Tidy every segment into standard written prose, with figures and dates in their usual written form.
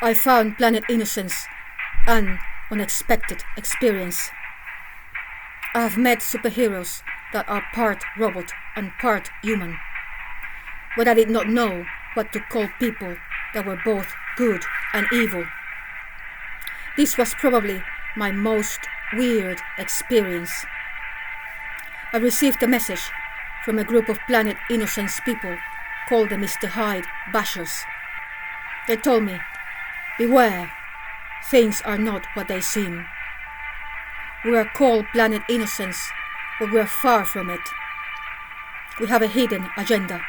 I found planet Innocence an unexpected experience. I have met superheroes that are part robot and part human, but I did not know what to call people that were both good and evil. This was probably my most weird experience. I received a message from a group of Planet Innocence people called the Mr. Hyde Bashers. They told me, beware, things are not what they seem. We are called Planet Innocence, but we are far from it. We have a hidden agenda.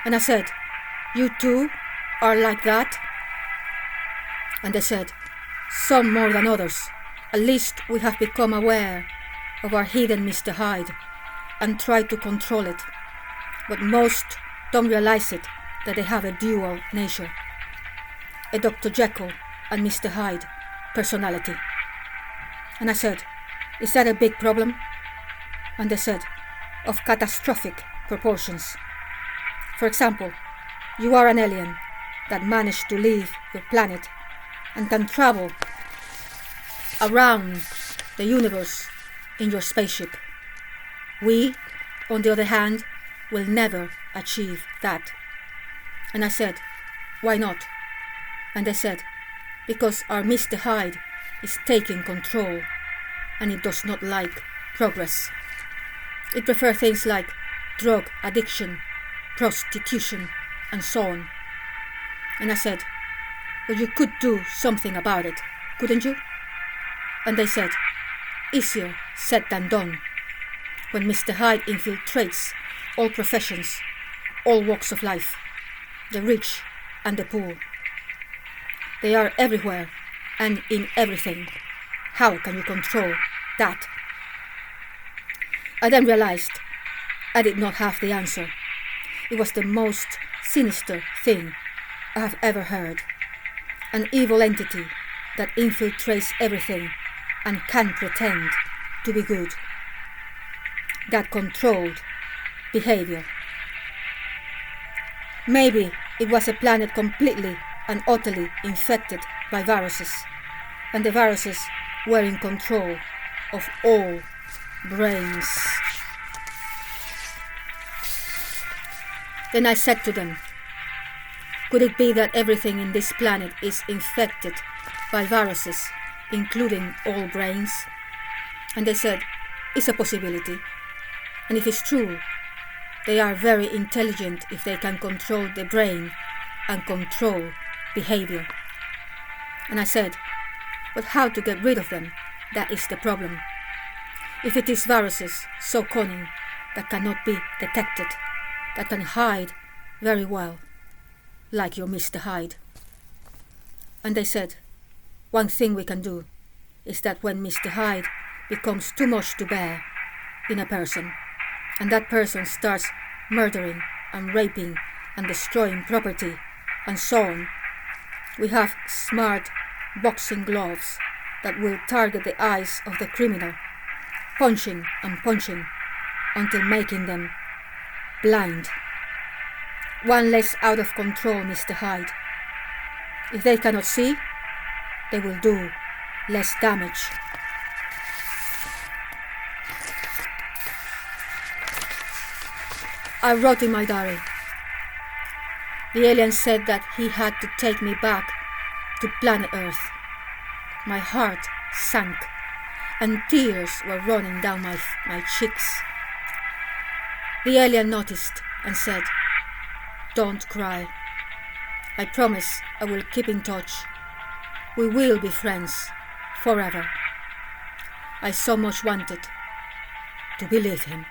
And I said, you too are like that? And they said, some more than others. At least we have become aware of our hidden Mr. Hyde and try to control it. But most don't realize it, that they have a dual nature. A Dr. Jekyll and Mr. Hyde personality. And I said, is that a big problem? And they said, of catastrophic proportions. For example, you are an alien that managed to leave your planet and can travel around the universe in your spaceship. We, on the other hand, will never achieve that. And I said, why not? And they said, because our Mr. Hyde is taking control and it does not like progress. It prefers things like drug addiction, prostitution, and so on. And I said, well, you could do something about it, couldn't you? And they said, easier said than done. When Mr. Hyde infiltrates all professions, all walks of life, the rich and the poor. They are everywhere and in everything. How can you control that? I then realized I did not have the answer. It was the most sinister thing I have ever heard. An evil entity that infiltrates everything and can pretend to be good. That controlled behavior. Maybe it was a planet completely and utterly infected by viruses, and the viruses were in control of all brains. Then I said to them, could it be that everything in this planet is infected by viruses, including all brains? And they said, it's a possibility. And if it's true, they are very intelligent if they can control the brain and control behavior. And I said, but how to get rid of them? That is the problem. If it is viruses so cunning that cannot be detected, that can hide very well, like your Mr. Hyde. And they said, one thing we can do is that when Mr. Hyde becomes too much to bear in a person, and that person starts murdering and raping and destroying property and so on, we have smart boxing gloves that will target the eyes of the criminal, punching and punching until making them blind. One less out of control, Mr. Hyde. If they cannot see, they will do less damage. I wrote in my diary. The alien said that he had to take me back to planet Earth. My heart sank and tears were running down my cheeks. The alien noticed and said, don't cry. I promise I will keep in touch. We will be friends forever. I so much wanted to believe him.